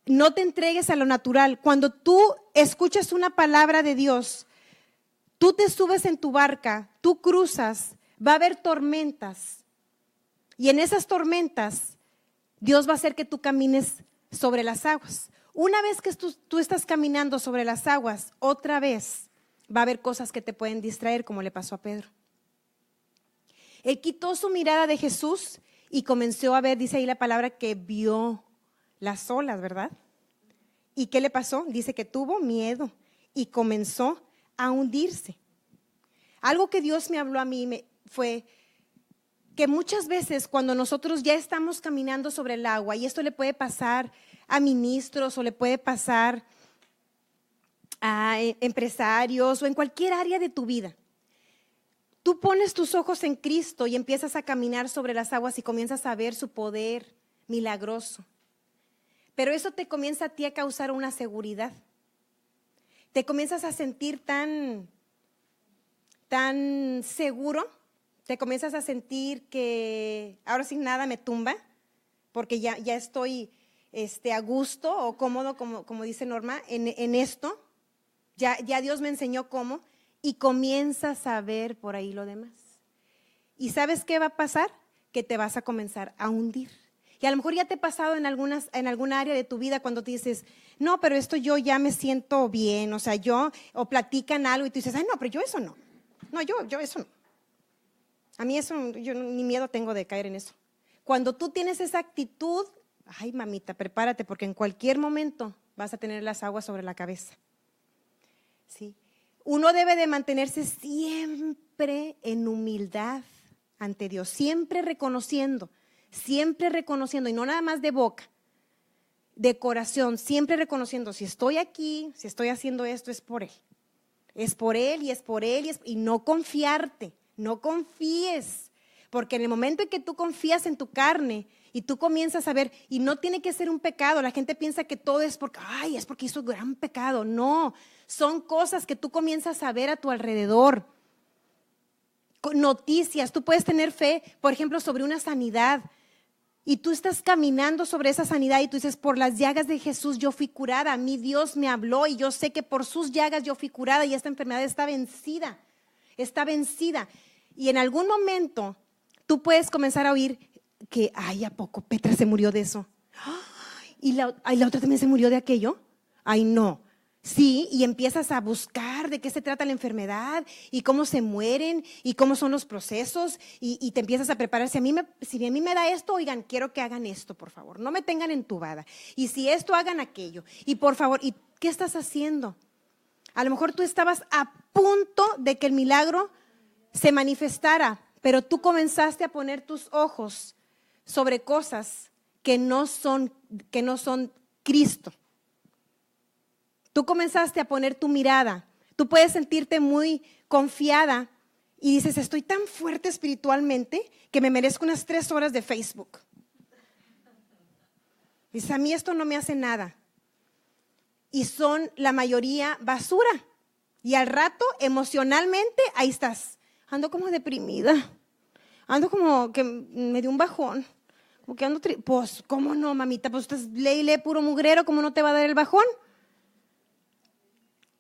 No te entregues a lo natural. Cuando tú escuchas una palabra de Dios, tú te subes en tu barca, tú cruzas, va a haber tormentas. Y en esas tormentas, Dios va a hacer que tú camines sobre las aguas. Una vez que tú estás caminando sobre las aguas, otra vez va a haber cosas que te pueden distraer, como le pasó a Pedro. Él quitó su mirada de Jesús y comenzó a ver, dice ahí la palabra, que vio las olas, ¿verdad? ¿Y qué le pasó? Dice que tuvo miedo y comenzó a hundirse. Algo que Dios me habló a mí fue que muchas veces cuando nosotros ya estamos caminando sobre el agua, y esto le puede pasar a ministros o le puede pasar a empresarios o en cualquier área de tu vida, tú pones tus ojos en Cristo y empiezas a caminar sobre las aguas y comienzas a ver su poder milagroso. Pero eso te comienza a ti a causar una seguridad. Te comienzas a sentir tan seguro, te comienzas a sentir que ahora sin nada me tumba, porque ya estoy a gusto o cómodo, como dice Norma, en esto. Ya Dios me enseñó cómo, y comienzas a ver por ahí lo demás. ¿Y sabes qué va a pasar? Que te vas a comenzar a hundir. Y a lo mejor ya te ha pasado en alguna área de tu vida cuando te dices, no, pero esto yo ya me siento bien, o platican algo y tú dices, ay, no, pero yo eso no. No, yo eso no. A mí eso, yo ni miedo tengo de caer en eso. Cuando tú tienes esa actitud, ay, mamita, prepárate, porque en cualquier momento vas a tener las aguas sobre la cabeza. ¿Sí? Uno debe de mantenerse siempre en humildad ante Dios, siempre reconociendo, y no nada más de boca, de corazón, siempre reconociendo, si estoy aquí, si estoy haciendo esto, es por Él. Es por Él y es por Él y no confiarte, no confíes, porque en el momento en que tú confías en tu carne y tú comienzas a ver, y no tiene que ser un pecado, la gente piensa que todo es porque hizo un gran pecado. No, son cosas que tú comienzas a ver a tu alrededor. Noticias, tú puedes tener fe, por ejemplo, sobre una sanidad, y tú estás caminando sobre esa sanidad y tú dices, por las llagas de Jesús yo fui curada, mi Dios me habló y yo sé que por sus llagas yo fui curada y esta enfermedad está vencida. Y en algún momento tú puedes comenzar a oír que, ay, ¿a poco Petra se murió de eso? ¿Y la otra también se murió de aquello? Ay, no. Sí, y empiezas a buscar de qué se trata la enfermedad y cómo se mueren y cómo son los procesos y te empiezas a preparar. Si a mí me da esto, oigan, quiero que hagan esto, por favor. No me tengan entubada. Y si esto, hagan aquello. Y por favor, ¿y qué estás haciendo? A lo mejor tú estabas a punto de que el milagro se manifestara, pero tú comenzaste a poner tus ojos sobre cosas que no son Cristo. Tú comenzaste a poner tu mirada. Tú puedes sentirte muy confiada y dices, estoy tan fuerte espiritualmente que me merezco unas 3 horas de Facebook. Dices, a mí esto no me hace nada. Y son la mayoría basura. Y al rato, emocionalmente, ahí estás. Ando como deprimida. Ando como que me dio un bajón. Como que ando pues, ¿cómo no, mamita? Pues estás lee puro mugrero, ¿cómo no te va a dar el bajón?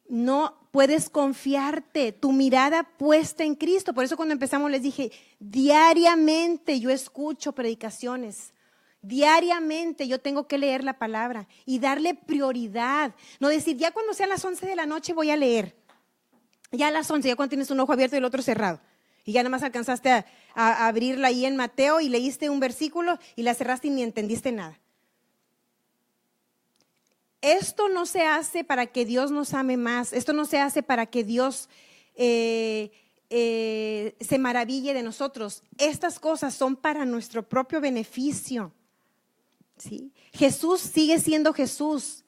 No puedes confiarte, tu mirada puesta en Cristo. Por eso cuando empezamos les dije, diariamente yo escucho predicaciones. Diariamente yo tengo que leer la palabra y darle prioridad. No decir, ya cuando sea las 11 de la noche voy a leer. Ya a las 11, ya cuando tienes un ojo abierto y el otro cerrado. Y ya nada más alcanzaste a abrirla ahí en Mateo y leíste un versículo y la cerraste y ni entendiste nada. Esto no se hace para que Dios nos ame más. Esto no se hace para que Dios se maraville de nosotros. Estas cosas son para nuestro propio beneficio. ¿Sí? Jesús sigue siendo Jesús.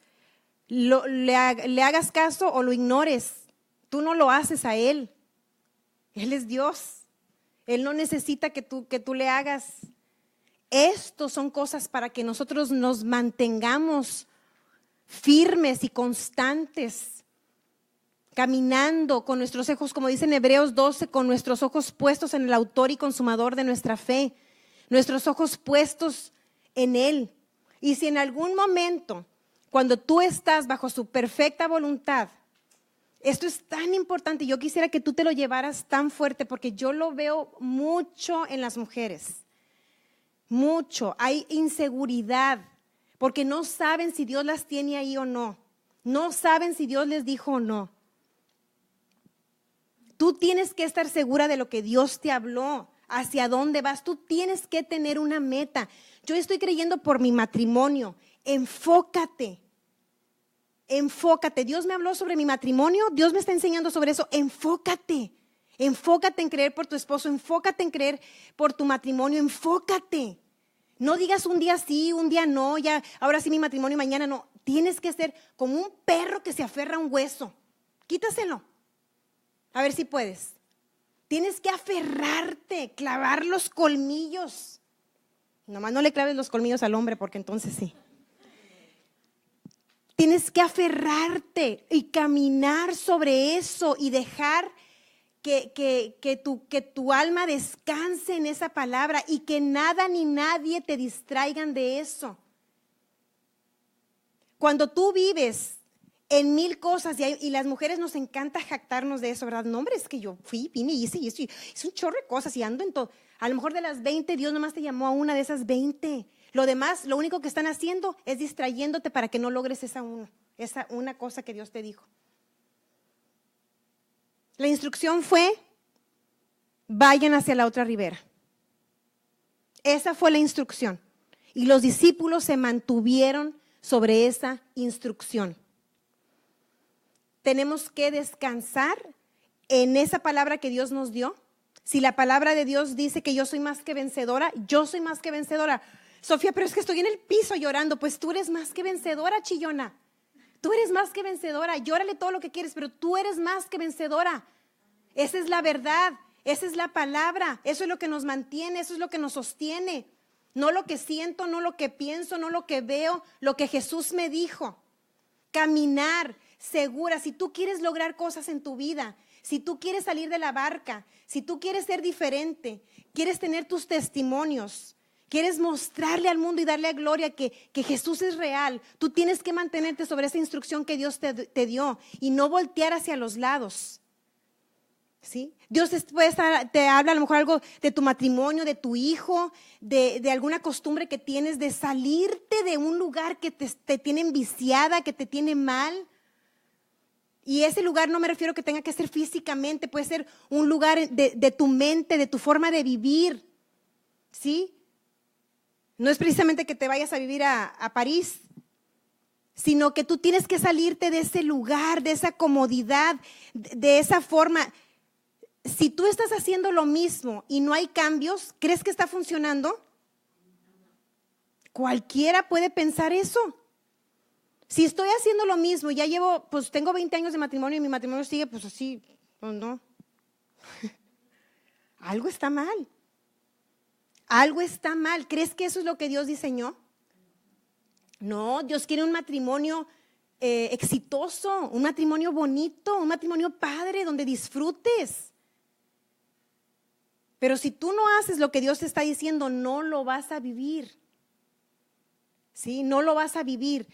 Le hagas caso o lo ignores. Tú no lo haces a Él. Él es Dios. Él no necesita que tú le hagas. Estos son cosas para que nosotros nos mantengamos firmes y constantes, caminando con nuestros ojos, como dice en Hebreos 12, con nuestros ojos puestos en el autor y consumador de nuestra fe, nuestros ojos puestos en Él. Y si en algún momento, cuando tú estás bajo su perfecta voluntad, esto es tan importante, yo quisiera que tú te lo llevaras tan fuerte, porque yo lo veo mucho en las mujeres, mucho, hay inseguridad, porque no saben si Dios las tiene ahí o no. No saben si Dios les dijo o no. Tú tienes que estar segura de lo que Dios te habló, hacia dónde vas. Tú tienes que tener una meta. Yo estoy creyendo por mi matrimonio. Enfócate. Enfócate. Dios me habló sobre mi matrimonio. Dios me está enseñando sobre eso. Enfócate. Enfócate en creer por tu esposo. Enfócate en creer por tu matrimonio. Enfócate. No digas un día sí, un día no, ya, ahora sí mi matrimonio, mañana no. Tienes que ser como un perro que se aferra a un hueso. Quítaselo. A ver si puedes. Tienes que aferrarte, clavar los colmillos. Nomás no le claves los colmillos al hombre porque entonces sí. Tienes que aferrarte y caminar sobre eso y dejar que tu alma descanse en esa palabra y que nada ni nadie te distraigan de eso. Cuando tú vives en mil cosas y las mujeres nos encanta jactarnos de eso, ¿verdad? No, hombre, es que yo vine y hice un chorro de cosas y ando en todo. A lo mejor de las 20, Dios nomás te llamó a una de esas 20. Lo demás, lo único que están haciendo es distrayéndote para que no logres esa una cosa que Dios te dijo. La instrucción fue, vayan hacia la otra ribera. Esa fue la instrucción. Y los discípulos se mantuvieron sobre esa instrucción. Tenemos que descansar en esa palabra que Dios nos dio. Si la palabra de Dios dice que yo soy más que vencedora, yo soy más que vencedora. Sofía, pero es que estoy en el piso llorando. Pues tú eres más que vencedora, chillona. Tú eres más que vencedora. Llórale todo lo que quieres, pero tú eres más que vencedora. Esa es la verdad, esa es la palabra. Eso es lo que nos mantiene, eso es lo que nos sostiene. No lo que siento, no lo que pienso, no lo que veo, lo que Jesús me dijo. Caminar segura. Si tú quieres lograr cosas en tu vida, si tú quieres salir de la barca, si tú quieres ser diferente, quieres tener tus testimonios, quieres mostrarle al mundo y darle gloria que Jesús es real, tú tienes que mantenerte sobre esa instrucción que Dios te dio y no voltear hacia los lados. ¿Sí? Dios te habla a lo mejor algo de tu matrimonio, de tu hijo, de alguna costumbre que tienes, de salirte de un lugar que te tiene enviciada, que te tiene mal. Y ese lugar no me refiero que tenga que ser físicamente, puede ser un lugar de tu mente, de tu forma de vivir. ¿Sí? No es precisamente que te vayas a vivir a París, sino que tú tienes que salirte de ese lugar, de esa comodidad, de esa forma. Si tú estás haciendo lo mismo y no hay cambios, ¿crees que está funcionando? Cualquiera puede pensar eso. Si estoy haciendo lo mismo, ya tengo 20 años de matrimonio y mi matrimonio sigue pues así, pues no. Algo está mal. Algo está mal. ¿Crees que eso es lo que Dios diseñó? No, Dios quiere un matrimonio exitoso, un matrimonio bonito, un matrimonio padre donde disfrutes. Pero si tú no haces lo que Dios te está diciendo, no lo vas a vivir. ¿Sí? No lo vas a vivir.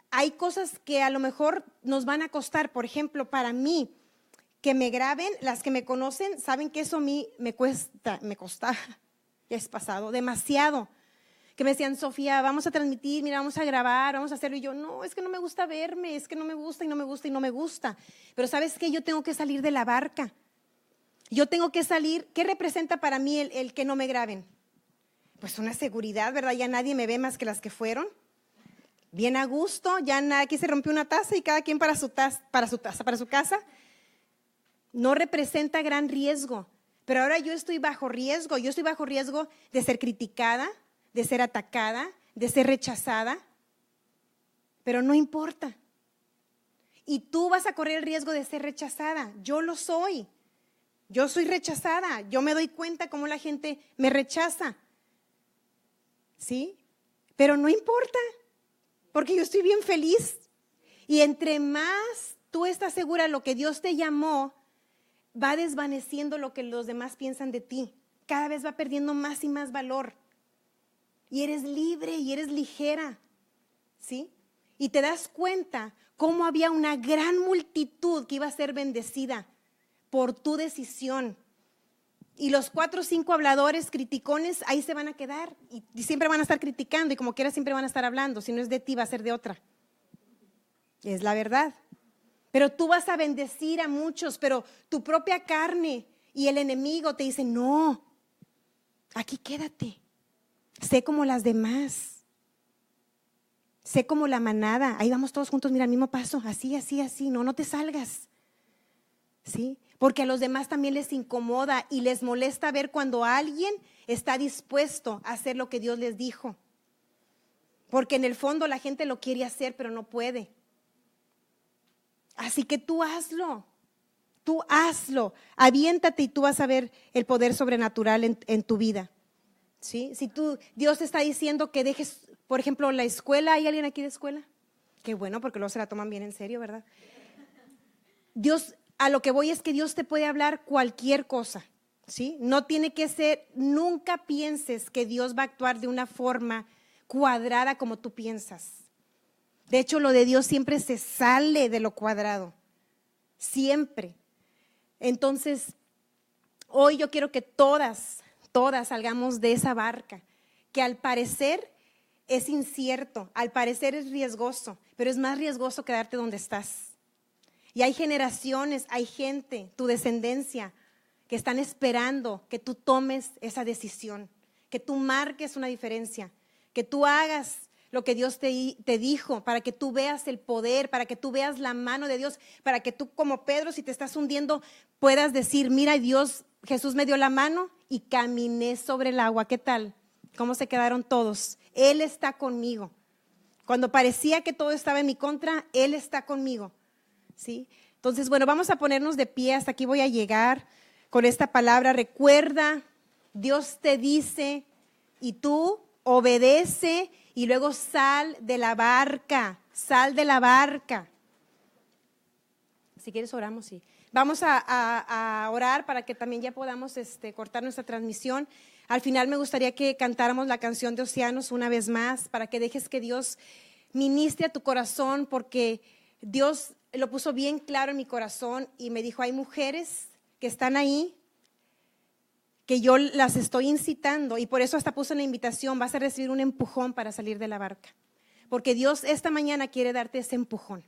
Hay cosas que a lo mejor nos van a costar. Por ejemplo, para mí, que me graben, las que me conocen, saben que eso a mí me costaba, ya es pasado, demasiado. Que me decían, Sofía, vamos a transmitir, mira, vamos a grabar, vamos a hacerlo. Y yo, no, es que no me gusta verme, es que no me gusta y no me gusta y no me gusta. Pero ¿sabes qué? Yo tengo que salir de la barca. Yo tengo que salir. ¿Qué representa para mí el que no me graben? Pues una seguridad, ¿verdad? Ya nadie me ve más que las que fueron. Bien a gusto, ya aquí se rompió una taza y cada quien para su casa. No representa gran riesgo. Pero ahora yo estoy bajo riesgo. Yo estoy bajo riesgo de ser criticada, de ser atacada, de ser rechazada. Pero no importa. Y tú vas a correr el riesgo de ser rechazada. Yo lo soy. Yo soy rechazada, yo me doy cuenta cómo la gente me rechaza, ¿sí? Pero no importa, porque yo estoy bien feliz. Y entre más tú estás segura de lo que Dios te llamó, va desvaneciendo lo que los demás piensan de ti. Cada vez va perdiendo más y más valor. Y eres libre y eres ligera, ¿sí? Y te das cuenta cómo había una gran multitud que iba a ser bendecida por tu decisión. Y los 4 o 5 habladores, criticones, ahí se van a quedar y siempre van a estar criticando y como quiera siempre van a estar hablando. Si no es de ti, va a ser de otra. Es la verdad. Pero tú vas a bendecir a muchos, pero tu propia carne y el enemigo te dicen, no, aquí quédate. Sé como las demás. Sé como la manada. Ahí vamos todos juntos, mira, al mismo paso, así, así, así. No te salgas. ¿Sí? Porque a los demás también les incomoda y les molesta ver cuando alguien está dispuesto a hacer lo que Dios les dijo. Porque en el fondo la gente lo quiere hacer, pero no puede. Así que tú hazlo, aviéntate y tú vas a ver el poder sobrenatural en tu vida. ¿Sí? Si Dios te está diciendo que dejes, por ejemplo, la escuela, ¿hay alguien aquí de escuela? Qué bueno, porque luego se la toman bien en serio, ¿verdad? Dios, a lo que voy es que Dios te puede hablar cualquier cosa, ¿sí? No tiene que ser, nunca pienses que Dios va a actuar de una forma cuadrada como tú piensas. De hecho, lo de Dios siempre se sale de lo cuadrado, siempre. Entonces, hoy yo quiero que todas salgamos de esa barca, que al parecer es incierto, al parecer es riesgoso, pero es más riesgoso quedarte donde estás. Y hay generaciones, hay gente, tu descendencia, que están esperando que tú tomes esa decisión, que tú marques una diferencia, que tú hagas lo que Dios te dijo, para que tú veas el poder, para que tú veas la mano de Dios, para que tú como Pedro, si te estás hundiendo, puedas decir, mira Dios, Jesús me dio la mano y caminé sobre el agua. ¿Qué tal? ¿Cómo se quedaron todos? Él está conmigo. Cuando parecía que todo estaba en mi contra, Él está conmigo. ¿Sí? Entonces, bueno, vamos a ponernos de pie, hasta aquí voy a llegar con esta palabra. Recuerda, Dios te dice y tú obedece y luego sal de la barca, sal de la barca. Si quieres oramos, sí. Vamos a orar para que también ya podamos cortar nuestra transmisión. Al final me gustaría que cantáramos la canción de Océanos una vez más, para que dejes que Dios ministre a tu corazón, porque Dios lo puso bien claro en mi corazón y me dijo, hay mujeres que están ahí, que yo las estoy incitando, y por eso hasta puse una invitación, vas a recibir un empujón para salir de la barca, porque Dios esta mañana quiere darte ese empujón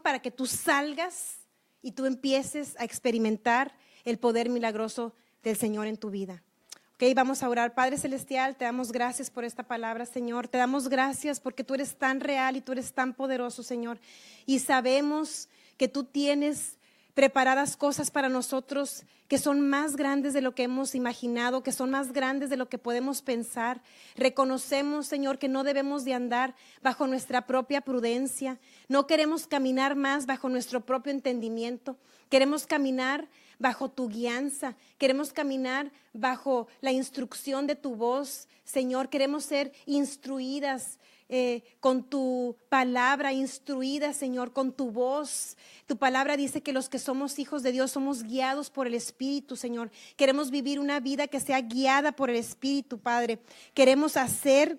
para que tú salgas y tú empieces a experimentar el poder milagroso del Señor en tu vida. Ok, vamos a orar. Padre Celestial, te damos gracias por esta palabra, Señor. Te damos gracias porque tú eres tan real y tú eres tan poderoso, Señor. Y sabemos que tú tienes preparadas cosas para nosotros que son más grandes de lo que hemos imaginado, que son más grandes de lo que podemos pensar. Reconocemos, Señor, que no debemos de andar bajo nuestra propia prudencia. No queremos caminar más bajo nuestro propio entendimiento. Queremos caminar bajo tu guianza, queremos caminar bajo la instrucción de tu voz, Señor. Queremos ser instruidas con tu palabra, instruidas, Señor, con tu voz. Tu palabra dice que los que somos hijos de Dios somos guiados por el Espíritu, Señor. Queremos vivir una vida que sea guiada por el Espíritu, Padre. Queremos hacer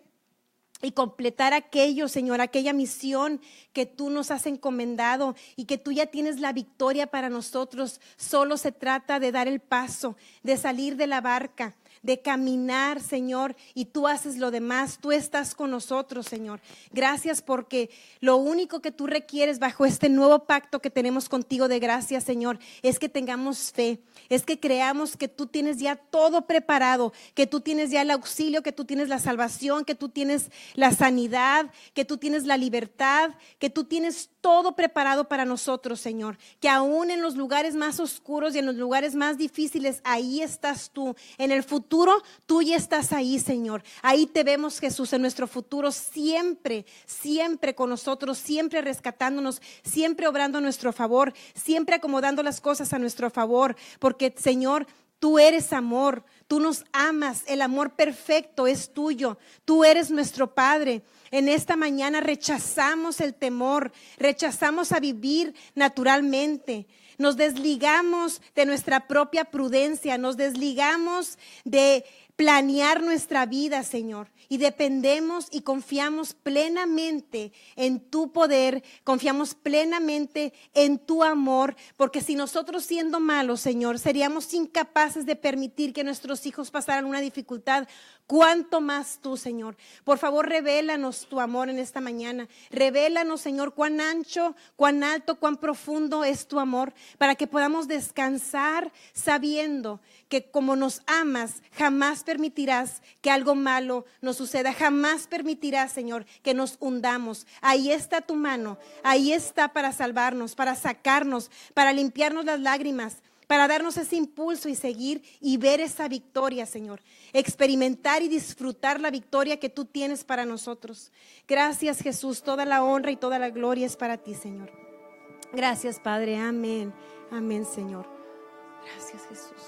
y completar aquello, Señor, aquella misión que tú nos has encomendado y que tú ya tienes la victoria para nosotros. Solo se trata de dar el paso, de salir de la barca, de caminar, Señor, y tú haces lo demás. Tú estás con nosotros, Señor. Gracias, porque lo único que tú requieres bajo este nuevo pacto que tenemos contigo de gracia, Señor, es que tengamos fe, es que creamos que tú tienes ya todo preparado, que tú tienes ya el auxilio, que tú tienes la salvación, que tú tienes la sanidad, que tú tienes la libertad, que tú tienes todo preparado para nosotros, Señor. Que aún en los lugares más oscuros y en los lugares más difíciles, ahí estás tú. En el futuro, tú ya estás ahí, Señor. Ahí te vemos, Jesús, en nuestro futuro, siempre, siempre con nosotros, siempre rescatándonos, siempre obrando a nuestro favor, siempre acomodando las cosas a nuestro favor. Porque, Señor, tú eres amor, tú nos amas, el amor perfecto es tuyo, tú eres nuestro Padre. En esta mañana rechazamos el temor, rechazamos a vivir naturalmente. Nos desligamos de nuestra propia prudencia, nos desligamos de planear nuestra vida, Señor, y dependemos y confiamos plenamente en tu poder, confiamos plenamente en tu amor, porque si nosotros siendo malos, Señor, seríamos incapaces de permitir que nuestros hijos pasaran una dificultad, ¿cuánto más tú, Señor? Por favor, revélanos tu amor en esta mañana, revélanos, Señor, cuán ancho, cuán alto, cuán profundo es tu amor, para que podamos descansar sabiendo que como nos amas, jamás permitirás que algo malo nos suceda, jamás permitirás, Señor, que nos hundamos. Ahí está tu mano, ahí está para salvarnos, para sacarnos, para limpiarnos las lágrimas, para darnos ese impulso y seguir y ver esa victoria, Señor. Experimentar y disfrutar la victoria que tú tienes para nosotros. Gracias, Jesús, toda la honra y toda la gloria es para ti, Señor. Gracias, Padre, amén, amén, Señor. Gracias, Jesús.